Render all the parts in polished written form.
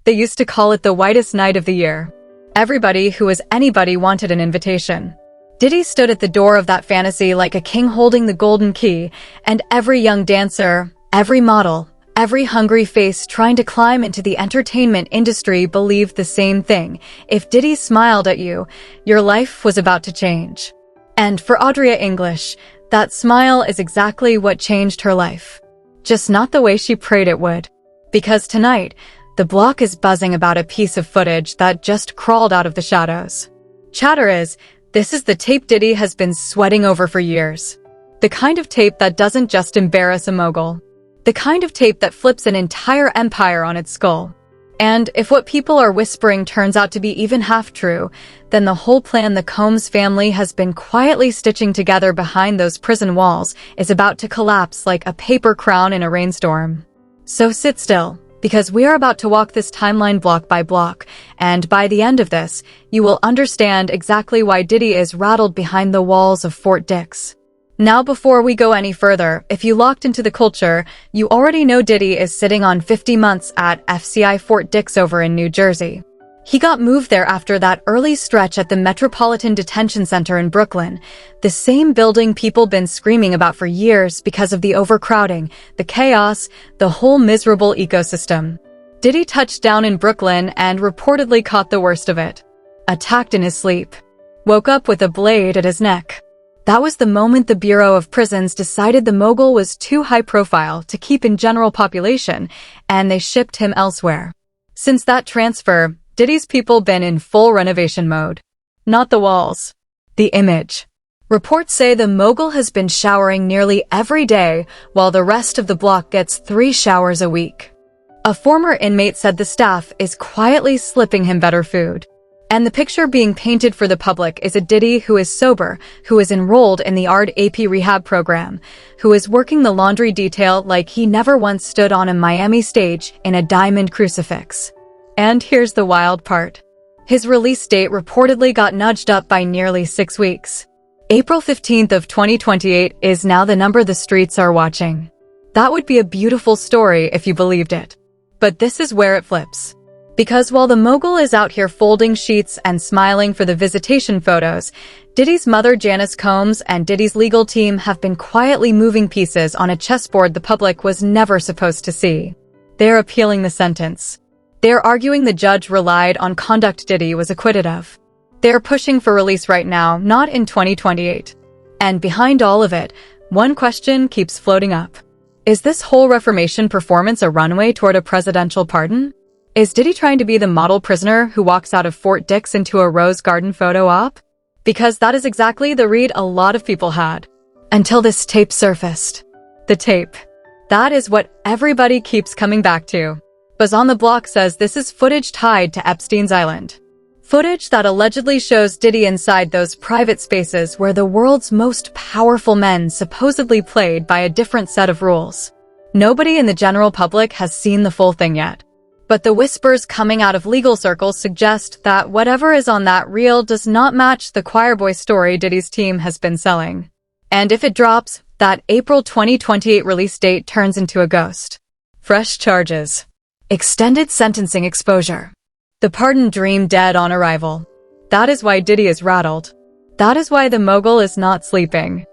They used to call it the whitest night of the year. Everybody who was anybody wanted an invitation. Diddy stood at the door of that fantasy like a king holding the golden key, and every young dancer, every model, every hungry face trying to climb into the entertainment industry believed the same thing. If Diddy smiled at you, your life was about to change. And for Adria English, that smile is exactly what changed her life. Just not the way she prayed it would. Because tonight, the block is buzzing about a piece of footage that just crawled out of the shadows. SHATTERS, this is the tape Diddy has been sweating over for years. The kind of tape that doesn't just embarrass a mogul. The kind of tape that flips an entire empire on its skull. And if what people are whispering turns out to be even half true, then the whole plan the Combs family has been quietly stitching together behind those prison walls is about to collapse like a paper crown in a rainstorm. So sit still, because we are about to walk this timeline block by block, and by the end of this, you will understand exactly why Diddy is rattled behind the walls of Fort Dix. Now before we go any further, if you locked into the culture, you already know Diddy is sitting on 50 months at FCI Fort Dix over in New Jersey. He got moved there after that early stretch at the Metropolitan Detention Center in Brooklyn, the same building people been screaming about for years because of the overcrowding, the chaos, the whole miserable ecosystem. Diddy touched down in Brooklyn and reportedly caught the worst of it. Attacked in his sleep. Woke up with a blade at his neck. That was the moment the Bureau of Prisons decided the mogul was too high profile to keep in general population, and they shipped him elsewhere. Since that transfer, Diddy's people been in full renovation mode. Not the walls. The image. Reports say the mogul has been showering nearly every day, while the rest of the block gets 3 showers a week. A former inmate said the staff is quietly slipping him better food. And the picture being painted for the public is a Diddy who is sober, who is enrolled in the RDAP rehab program, who is working the laundry detail like he never once stood on a Miami stage in a diamond crucifix. And here's the wild part. His release date reportedly got nudged up by nearly 6 weeks. April 15th of 2028 is now the number the streets are watching. That would be a beautiful story if you believed it. But this is where it flips. Because while the mogul is out here folding sheets and smiling for the visitation photos, Diddy's mother Janice Combs and Diddy's legal team have been quietly moving pieces on a chessboard the public was never supposed to see. They're appealing the sentence. They're arguing the judge relied on conduct Diddy was acquitted of. They're pushing for release right now, not in 2028. And behind all of it, one question keeps floating up. Is this whole reformation performance a runway toward a presidential pardon? Is Diddy trying to be the model prisoner who walks out of Fort Dix into a rose garden photo op? Because that is exactly the read a lot of people had. Until this tape surfaced. The tape. That is what everybody keeps coming back to. Buzz on the Block says this is footage tied to Epstein's Island. Footage that allegedly shows Diddy inside those private spaces where the world's most powerful men supposedly played by a different set of rules. Nobody in the general public has seen the full thing yet. But the whispers coming out of legal circles suggest that whatever is on that reel does not match the choirboy story Diddy's team has been selling. And if it drops, that April 2028 release date turns into a ghost. Fresh charges. Extended sentencing exposure. The pardon dream dead on arrival. That is why Diddy is rattled. That is why the mogul is not sleeping.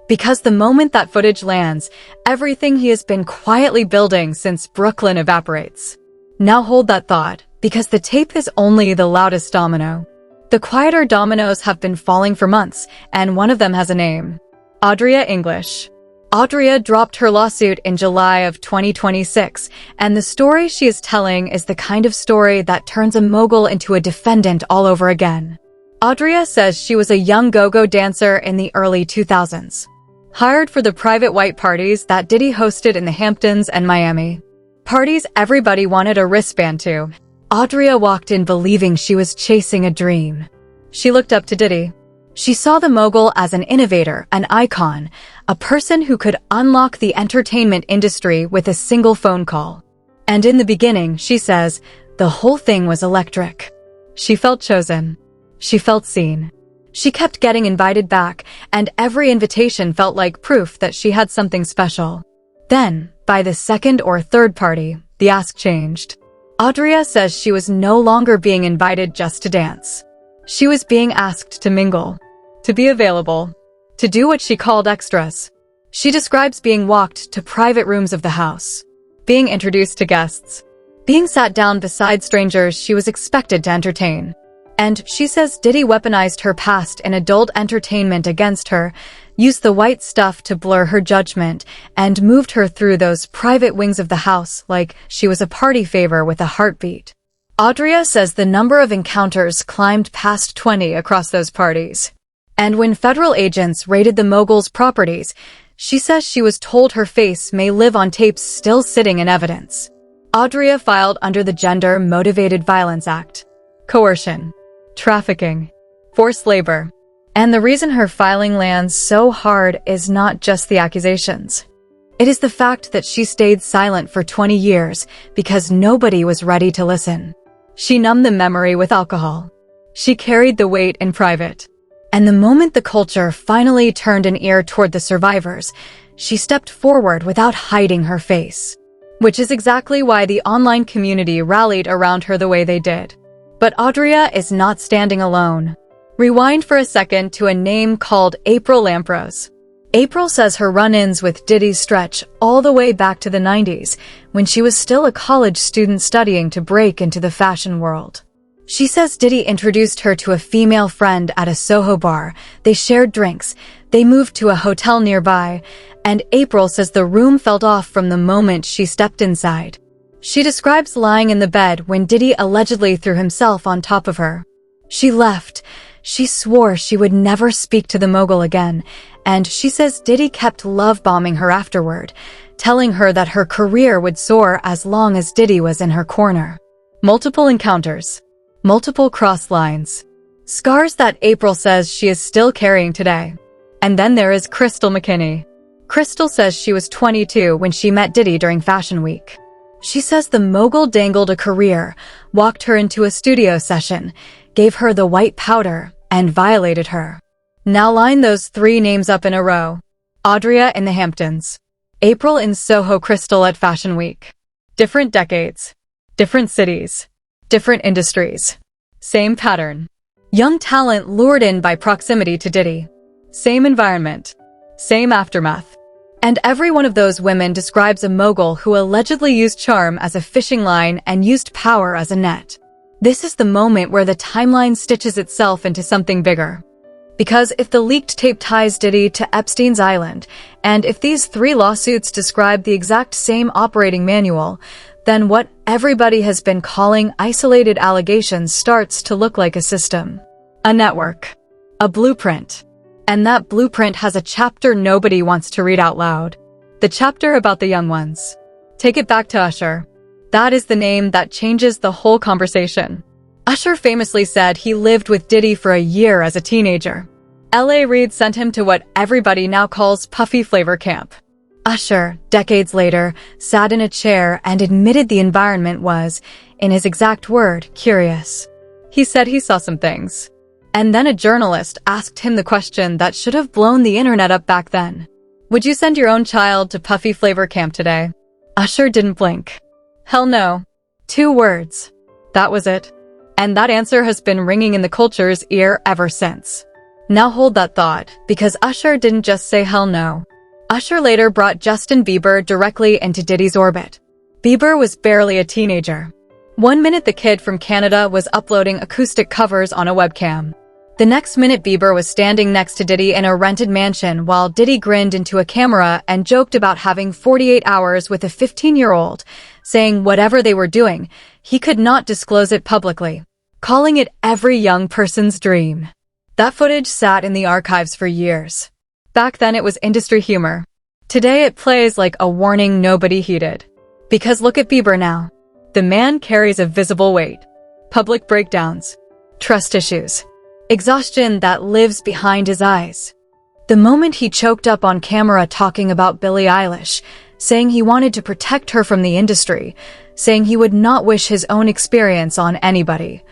Because the moment that footage lands, everything he has been quietly building since Brooklyn evaporates. Now hold that thought, because the tape is only the loudest domino. The quieter dominoes have been falling for months, and one of them has a name. Adria English. Adria dropped her lawsuit in July of 2026, and the story she is telling is the kind of story that turns a mogul into a defendant all over again. Adria says she was a young go-go dancer in the early 2000s. Hired for the private white parties that Diddy hosted in the Hamptons and Miami. Parties everybody wanted a wristband to. Adria walked in believing she was chasing a dream. She looked up to Diddy. She saw the mogul as an innovator, an icon, a person who could unlock the entertainment industry with a single phone call. And in the beginning, she says, the whole thing was electric. She felt chosen. She felt seen. She kept getting invited back, and every invitation felt like proof that she had something special. Then, by the second or third party, the ask changed. Adria says she was no longer being invited just to dance. She was being asked to mingle, to be available, to do what she called extras. She describes being walked to private rooms of the house, being introduced to guests, being sat down beside strangers she was expected to entertain. And she says Diddy weaponized her past in adult entertainment against her, used the white stuff to blur her judgment, and moved her through those private wings of the house like she was a party favor with a heartbeat. Adria says the number of encounters climbed past 20 across those parties. And when federal agents raided the mogul's properties, she says she was told her face may live on tapes still sitting in evidence. Adria filed under the Gender-Motivated Violence Act. Coercion, trafficking, forced labor. And the reason her filing lands so hard is not just the accusations. It is the fact that she stayed silent for 20 years because nobody was ready to listen. She numbed the memory with alcohol. She carried the weight in private. And the moment the culture finally turned an ear toward the survivors, she stepped forward without hiding her face. Which is exactly why the online community rallied around her the way they did. But Adria is not standing alone. Rewind for a second to a name called April Lampros. April says her run-ins with Diddy stretch all the way back to the 90s, when she was still a college student studying to break into the fashion world. She says Diddy introduced her to a female friend at a Soho bar, they shared drinks, they moved to a hotel nearby, and April says the room felt off from the moment she stepped inside. She describes lying in the bed when Diddy allegedly threw himself on top of her. She left. She swore she would never speak to the mogul again, and she says Diddy kept love-bombing her afterward, telling her that her career would soar as long as Diddy was in her corner. Multiple encounters. Multiple cross lines. Scars that April says she is still carrying today. And then there is Crystal McKinney. Crystal says she was 22 when she met Diddy during Fashion Week. She says the mogul dangled a career, walked her into a studio session, gave her the white powder, and violated her. Now line those three names up in a row. Adria in the Hamptons. April in Soho, Crystal at Fashion Week. Different decades. Different cities. Different industries. Same pattern. Young talent lured in by proximity to Diddy. Same environment. Same aftermath. And every one of those women describes a mogul who allegedly used charm as a fishing line and used power as a net. This is the moment where the timeline stitches itself into something bigger. Because if the leaked tape ties Diddy to Epstein's Island, and if these three lawsuits describe the exact same operating manual, then what everybody has been calling isolated allegations starts to look like a system. A network. A blueprint. And that blueprint has a chapter nobody wants to read out loud. The chapter about the young ones. Take it back to Usher. That is the name that changes the whole conversation. Usher famously said he lived with Diddy for a year as a teenager. L.A. Reid sent him to what everybody now calls Puffy Flavor Camp. Usher, decades later, sat in a chair and admitted the environment was, in his exact word, curious. He said he saw some things. And then a journalist asked him the question that should have blown the internet up back then. Would you send your own child to Puffy Flavor Camp today? Usher didn't blink. Hell no. 2 words. That was it. And that answer has been ringing in the culture's ear ever since. Now hold that thought, because Usher didn't just say hell no. Usher later brought Justin Bieber directly into Diddy's orbit. Bieber was barely a teenager. One minute the kid from Canada was uploading acoustic covers on a webcam. The next minute Bieber was standing next to Diddy in a rented mansion while Diddy grinned into a camera and joked about having 48 hours with a 15-year-old, saying whatever they were doing, he could not disclose it publicly, calling it every young person's dream. That footage sat in the archives for years. Back then it was industry humor. Today it plays like a warning nobody heeded. Because look at Bieber now. The man carries a visible weight. Public breakdowns. Trust issues. Exhaustion that lives behind his eyes. The moment he choked up on camera talking about Billie Eilish, saying he wanted to protect her from the industry, saying he would not wish his own experience on anybody,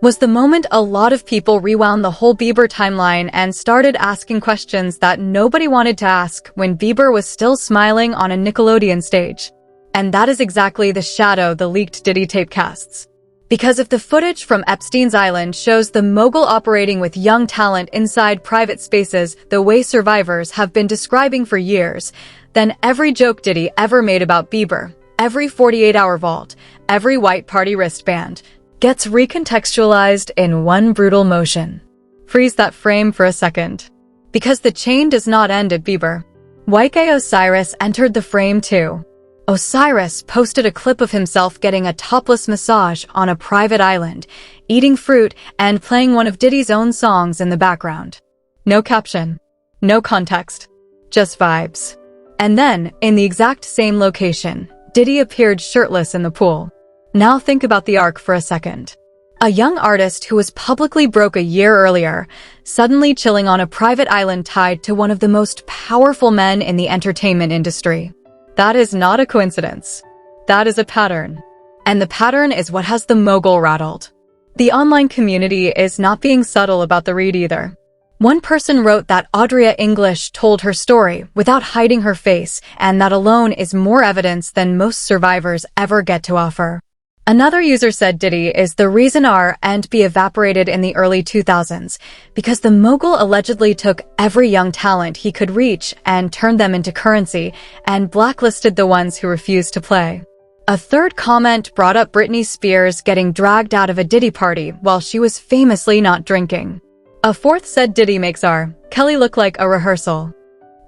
was the moment a lot of people rewound the whole Bieber timeline and started asking questions that nobody wanted to ask when Bieber was still smiling on a Nickelodeon stage. And that is exactly the shadow the leaked Diddy tape casts. Because if the footage from Epstein's Island shows the mogul operating with young talent inside private spaces the way survivors have been describing for years, then every joke Diddy ever made about Bieber, every 48-hour vault, every white party wristband, gets recontextualized in one brutal motion. Freeze that frame for a second. Because the chain does not end at Bieber. YK Osiris entered the frame too. Osiris posted a clip of himself getting a topless massage on a private island, eating fruit and playing one of Diddy's own songs in the background. No caption. No context. Just vibes. And then, in the exact same location, Diddy appeared shirtless in the pool. Now think about the arc for a second. A young artist who was publicly broke a year earlier, suddenly chilling on a private island tied to one of the most powerful men in the entertainment industry. That is not a coincidence. That is a pattern. And the pattern is what has the mogul rattled. The online community is not being subtle about the read either. One person wrote that Adria English told her story without hiding her face, and that alone is more evidence than most survivors ever get to offer. Another user said Diddy is the reason R&B evaporated in the early 2000s, because the mogul allegedly took every young talent he could reach and turned them into currency, and blacklisted the ones who refused to play. A third comment brought up Britney Spears getting dragged out of a Diddy party while she was famously not drinking. A fourth said Diddy makes R. Kelly look like a rehearsal.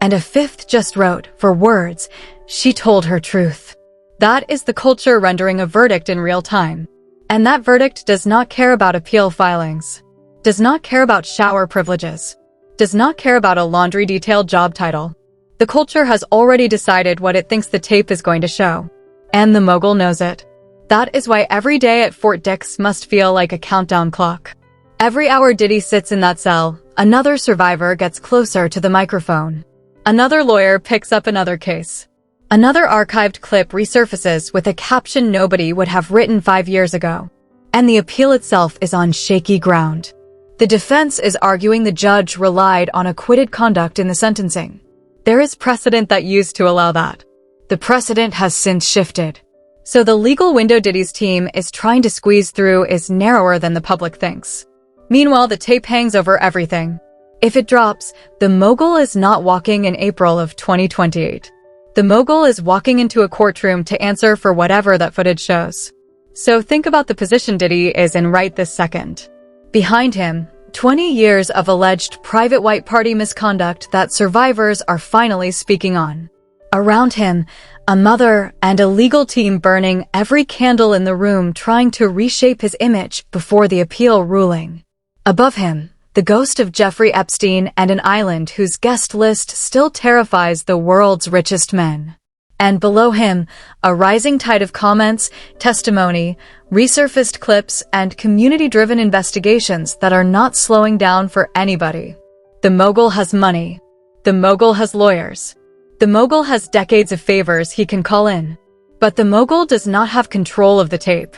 And a fifth just wrote, for words, she told her truth. That is the culture rendering a verdict in real time. And that verdict does not care about appeal filings, does not care about shower privileges, does not care about a laundry detail job title. The culture has already decided what it thinks the tape is going to show. And the mogul knows it. That is why every day at Fort Dix must feel like a countdown clock. Every hour Diddy sits in that cell, another survivor gets closer to the microphone. Another lawyer picks up another case. Another archived clip resurfaces with a caption nobody would have written 5 years ago. And the appeal itself is on shaky ground. The defense is arguing the judge relied on acquitted conduct in the sentencing. There is precedent that used to allow that. The precedent has since shifted. So the legal window Diddy's team is trying to squeeze through is narrower than the public thinks. Meanwhile, the tape hangs over everything. If it drops, the mogul is not walking in April of 2028. The mogul is walking into a courtroom to answer for whatever that footage shows. So think about the position Diddy is in right this second. Behind him, 20 years of alleged private white party misconduct that survivors are finally speaking on. Around him, a mother and a legal team burning every candle in the room trying to reshape his image before the appeal ruling. Above him, the ghost of Jeffrey Epstein and an island whose guest list still terrifies the world's richest men. And below him, a rising tide of comments, testimony, resurfaced clips, and community-driven investigations that are not slowing down for anybody. The mogul has money. The mogul has lawyers. The mogul has decades of favors he can call in. But the mogul does not have control of the tape.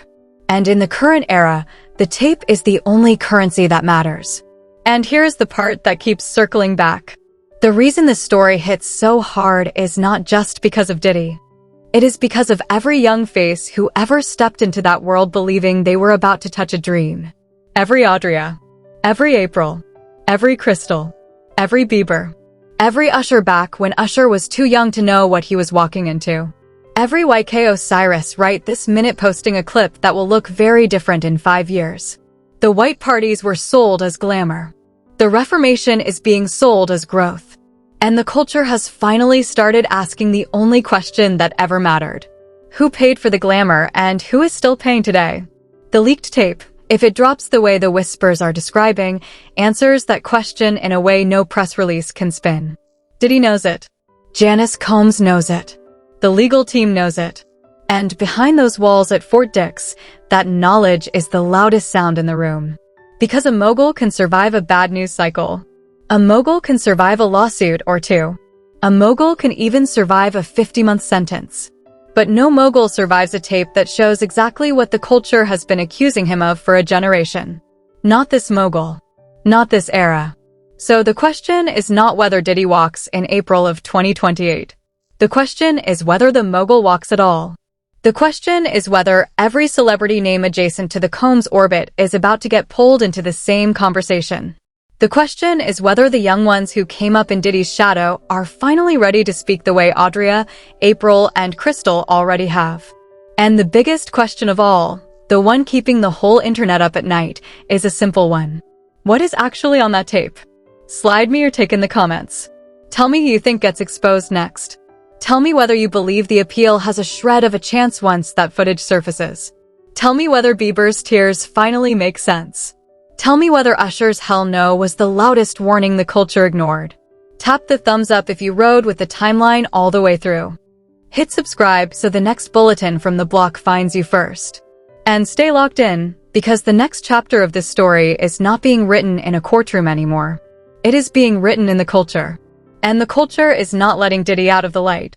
And in the current era, the tape is the only currency that matters. And here's the part that keeps circling back. The reason this story hits so hard is not just because of Diddy. It is because of every young face who ever stepped into that world believing they were about to touch a dream. Every Adria. Every April. Every Crystal. Every Bieber. Every Usher back when Usher was too young to know what he was walking into. Every YK Osiris right this minute posting a clip that will look very different in 5 years. The white parties were sold as glamour. The Reformation is being sold as growth. And the culture has finally started asking the only question that ever mattered. Who paid for the glamour and who is still paying today? The leaked tape, if it drops the way the whispers are describing, answers that question in a way no press release can spin. Diddy knows it. Janice Combs knows it. The legal team knows it. And behind those walls at Fort Dix, that knowledge is the loudest sound in the room. Because a mogul can survive a bad news cycle. A mogul can survive a lawsuit or two. A mogul can even survive a 50-month sentence. But no mogul survives a tape that shows exactly what the culture has been accusing him of for a generation. Not this mogul. Not this era. So the question is not whether Diddy walks in April of 2028. The question is whether the mogul walks at all. The question is whether every celebrity name adjacent to the Combs orbit is about to get pulled into the same conversation. The question is whether the young ones who came up in Diddy's shadow are finally ready to speak the way Adria, April, and Crystal already have. And the biggest question of all, the one keeping the whole internet up at night, is a simple one. What is actually on that tape? Slide me your take in the comments. Tell me who you think gets exposed next. Tell me whether you believe the appeal has a shred of a chance once that footage surfaces. Tell me whether Bieber's tears finally make sense. Tell me whether Usher's "Hell No" was the loudest warning the culture ignored. Tap the thumbs up if you rode with the timeline all the way through. Hit subscribe so the next bulletin from the block finds you first. And stay locked in, because the next chapter of this story is not being written in a courtroom anymore. It is being written in the culture. And the culture is not letting Diddy out of the light.